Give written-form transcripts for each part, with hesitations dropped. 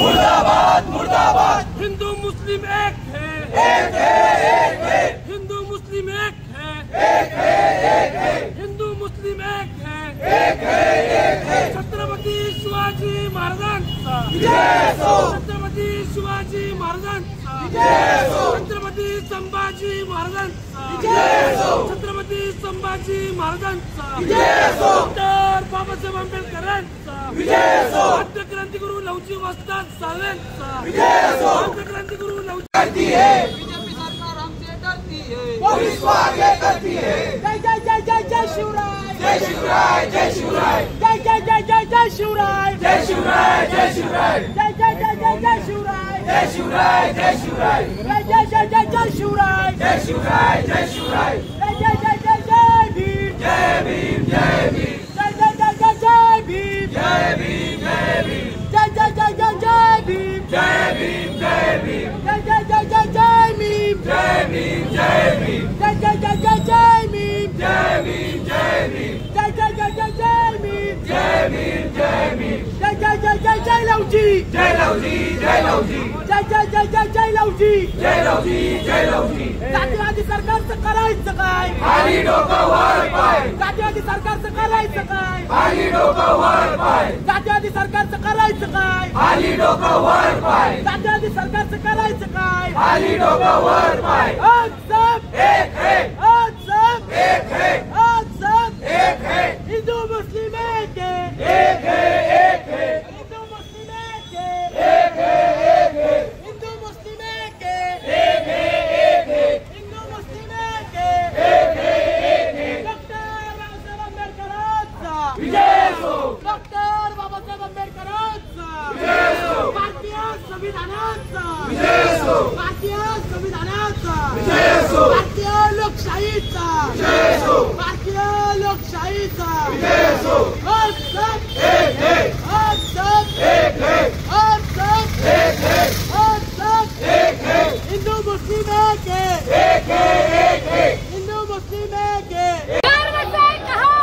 मुर्दाबाद मुर्दाबाद। हिंदू मुस्लिम एक है, एक है, एक है। हिंदू मुस्लिम एक है, एक है, एक है। हिंदू मुस्लिम एक है, एक है, एक है। छत्रपती शिवाजी महाराजांचा जय असो। छत्रपती शिवाजी महाराजांचा जय असो। छत्रपती संभाजी महाराजांचा जय असो। छत्रपती संभाजी महाराजांचा जय असो। डॉक्टर बाबासाहेब आंबेडकरांचा जय असो। आद्य क्रांतिगुरु लवजी वस्ताद साळवेंचा जय असो। आद्य क्रांतिगुरु लवजी करती है, बीजेपी सरकार हमसे डरती है, पुलिस को आगे करती है। जय जय जय जय जय शिवराय, जय शिवराय, जय शिवराय। जय जय जय जय जय शिवराय, जय शिवराय, जय शिवराय। जय जय जय जय जय शिवराय, जय शिवराय, जय शिवराय। जय जय जय जय जय शिवराय, जय शिवराय, जय शिवराय। जय जय जय जय जय भीम, जय भीम, जय भीम। जय जय जय जय जय भीम, जय भीम, जय भीम। जय जय जय जय जय भीम, जय भीम, जय भीम। जय जय जय जय जय भीम, जय भीम, जय भीम। जय जय जय जय जय भीम, जय भीम, जय भीम। जय जय जय जय जय भीम, जय भीम, जय भीम। जय जय जय जय जय लवजी, जय लवजी, जय लवजी। जय जय जय जय जय लवजी, जय लवजी, जय लवजी। जातीवादी सरकारचं करायचं काय, खाली डोकं वर पाय, जातीवादी सरकारचं करायचं काय, खाली डोकं वर पाय, जातीवादी सरकारचं करायचं काय, खाली डोकं वर पाय, जातीवादी सरकारचं करायचं काय, खाली डोकं वर पाय। आज सब एक है, आज सब एक है, आज सब एक है। हिंदू मुस्लिम एक है, एक है, एक है। हिंदू मुस्लिम एक है, एक है, एक है। हिंदू मुस्लिम एक है, एक है, एक है। हिंदू मुस्लिम एक है, एक है, एक है। डॉक्टर बाबासाहेब आंबेडकरांचा विजय असो। डॉक्टर बाबासाहेब आंबेडकरांचा विजय असो। भारतीय संविधानाचा विजय असो। भारतीय संविधानाचा विजय असो। भारतीय लोकशाहीचा विजय असो। भारतीय लोकशाहीचा विजय असो। आज सब एक है, आज सब एक है, आज सब एक है, आज सब एक है। हिंदू मुस्लिम एक है, एक है, एक है। हिंदू मुस्लिम एक है। गर्व से कहो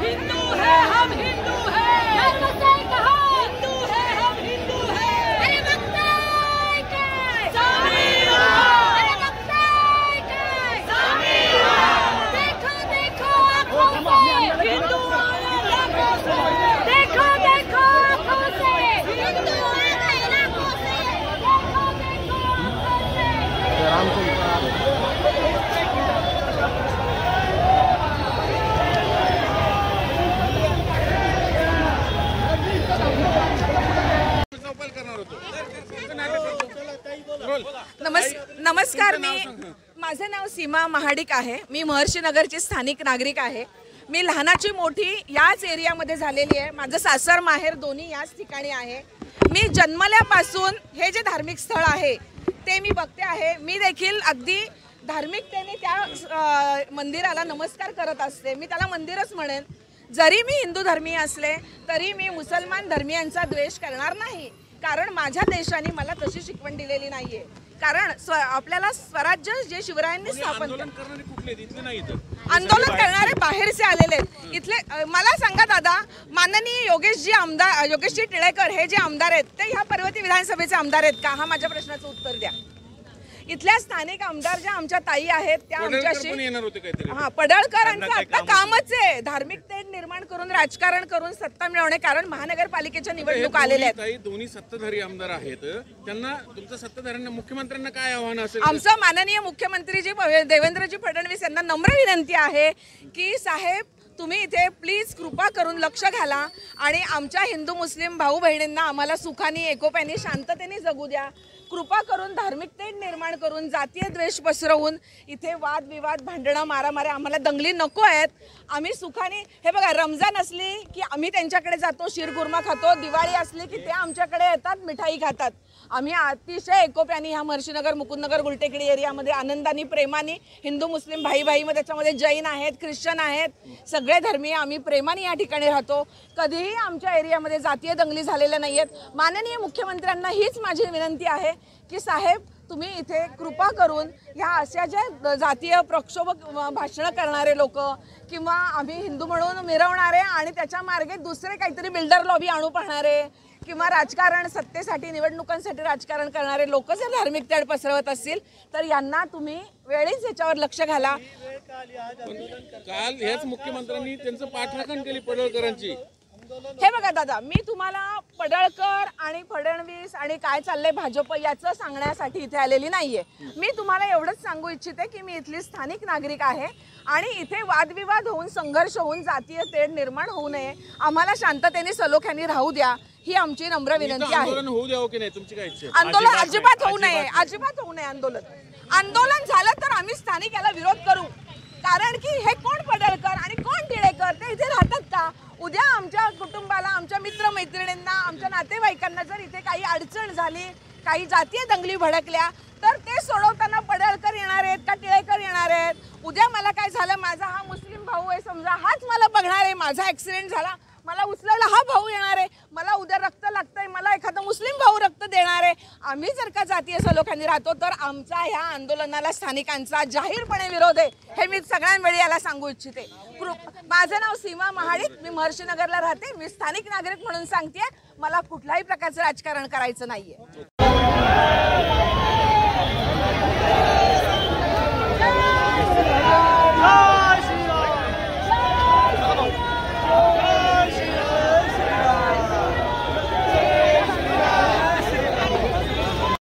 हिंदू है हम हिंदू है, गर्व से कहो हिंदू है हम हिंदू है। अरे बख्ताई के सामीरा, अरे बख्ताई के सामीरा। देखो देखो आँखों से हिंदू इलाकों से, देखो देखो आँखों से हिंदू इलाकों से, देखो देखो आँखों से। नमस्कार, माझं नाव सीमा महाडिक आहे। मी महर्षी नगरची स्थानिक नागरिक आहे। मी लहानाची मोठी याच एरियामध्ये झालेली आहे। माझं सासर माहेर दोन्ही याच ठिकाणी आहे। मी जन्मल्यापासून हे जे धार्मिक स्थळ आहे ते मी बघते आहे। मी देखील अगदी धार्मिकतेने त्या मंदिराला नमस्कार करत असते। मी त्याला मंदिरच म्हणेन। जरी मी हिंदू धर्मीय असले तरी मी मुसलमान धर्मीयांचा द्वेष करणार नाही, कारण माझ्या देशाने मला तशी शिकवण दिलेली नाहीये। कारण आपल्याला स्वराज्य जे शिवरायांनी स्थापन आंदोलन करणारे बाहेरचे आलेले आहेत। इथले मला सांगा दादा, माननीय योगेशजी टिळेकर हे जे आमदार आहेत ते ह्या पर्वती विधानसभेचे आमदार आहेत का? हा माझ्या प्रश्नाचं उत्तर द्या। इथल्या स्थानिक आमदार ज्या आमच्या ताई आहेत त्या आमच्याशी पडळकरांचं आता कामच आहे धार्मिक तेढ निर्माण करून राजकारण करून सत्ता मिळवणे, कारण महानगरपालिकेच्या निवडणूक आलेल्या आहेत। दोन्ही सत्ताधारी आमदार आहेत, त्यांना तुमच्या सत्ताधाऱ्यांना मुख्यमंत्र्यांना काय आव्हान असेल? आमचं माननीय मुख्यमंत्रीजी देवेंद्रजी फडणवीस यांना नम्र विनंती आहे की साहेब तुम्ही इथे प्लीज कृपा करून लक्ष घाला आणि आमच्या हिंदू मुस्लिम भाऊ बहिणींना आम्हाला सुखाने एकोप्याने शांततेने जगू द्या। कृपा करून धार्मिक तेढ निर्माण करून जातीय द्वेष पसरवून इथे वादविवाद भांडणं मारामाऱ्या आम्हाला दंगली नको आहेत। आम्ही सुखाने हे बघा, रमजान असली की आम्ही त्यांच्याकडे जातो, शीरखुर्मा खातो, दिवाळी असली की ते आमच्याकडे येतात, मिठाई खातात। आम्ही अतिशय एकोप्याने ह्या महर्षीनगर मुकुंदनगर गुलटेकडी एरियामध्ये आनंदाने प्रेमाने हिंदू मुस्लिम भाई भाई मध्ये त्याच्यामध्ये जैन आहेत, ख्रिश्चन आहेत, सगळे धर्मीय आम्ही प्रेमाने या ठिकाणी राहतो। कधीही आमच्या एरियामध्ये जातीय दंगली झालेल्या नाहीयेत। माननीय मुख्यमंत्र्यांना हीच माझी विनंती आहे की साहेब तुम्ही इथे कृपा करून ह्या अशा ज्या जातीय प्रक्षोभक भाषणं करणारे लोक किंवा आम्ही हिंदू म्हणून मिरवणारे आणि त्याच्या मार्गे दुसरे काहीतरी बिल्डर लॉबी आणू पाहणारे किंवा राजकारण सत्तेसाठी निवडणुकांसाठी राजकारण करणारे लोक जर धार्मिक तेढ पसरवत असतील तर यांना तुम्ही वेळीच याच्यावर लक्ष घाला. काल याच मुख्यमंत्र्यांनी त्यांचं पाठराखण केली पडळकरांची. हे बघा दादा, मी तुम्हाला पडळकर आणि फडणवीस आणि काय चाललंय भाजप याचं सांगण्यासाठी इथे आलेली नाहीये. मी तुम्हाला एवढंच सांगू इच्छिते की मी इथली स्थानिक नागरिक आहे आणि इथे वादविवाद होऊन संघर्ष होऊन जातीय तेढ निर्माण होऊ नये. आम्हाला शांततेने सलोख्याने राहू द्या ही आमची नम्र विनंती आहे. आंदोलन होऊ द्यावं की नाही तुमची काय इच्छा? आंदोलन अजिबात होऊ नये, अजिबात होऊ नये. आंदोलन झालं तर आम्ही स्थानिक याला विरोध करू. कारण की हे कोण पडळकर आणि कोण टिळेकर ते इथे राहतात का? उद्या आमच्या कुटुंबाला, आमच्या मित्रमैत्रिणींना, आमच्या नातेवाईकांना जर इथे काही अडचण झाली, काही जातीय दंगली भडकल्या तर ते सोडवताना पडळकर येणार आहेत का टिळेकर येणार आहेत? उद्या मला काय झालं, माझा हा मुस्लिम भाऊ आहे समजा, हाच मला बघणार आहे. माझा ॲक्सिडेंट झाला, मला उचलायला हा भाऊ येणार आहे. मला उद्या रक्त लागतंय, मला एखादा मुस्लिम भाऊ रक्त देणार आहे. आम्ही जर का जातीय सलोख्याने राहतो तर आमचा ह्या आंदोलनाला स्थानिकांचा जाहीरपणे विरोध आहे. हे मी सगळ्यांवेळी याला सांगू इच्छिते. माझं नाव सीमा महाडिक, मी महर्षीनगरला राहते. मी स्थानिक नागरिक म्हणून सांगते, मला कुठल्याही प्रकारचं राजकारण करायचं नाहीये.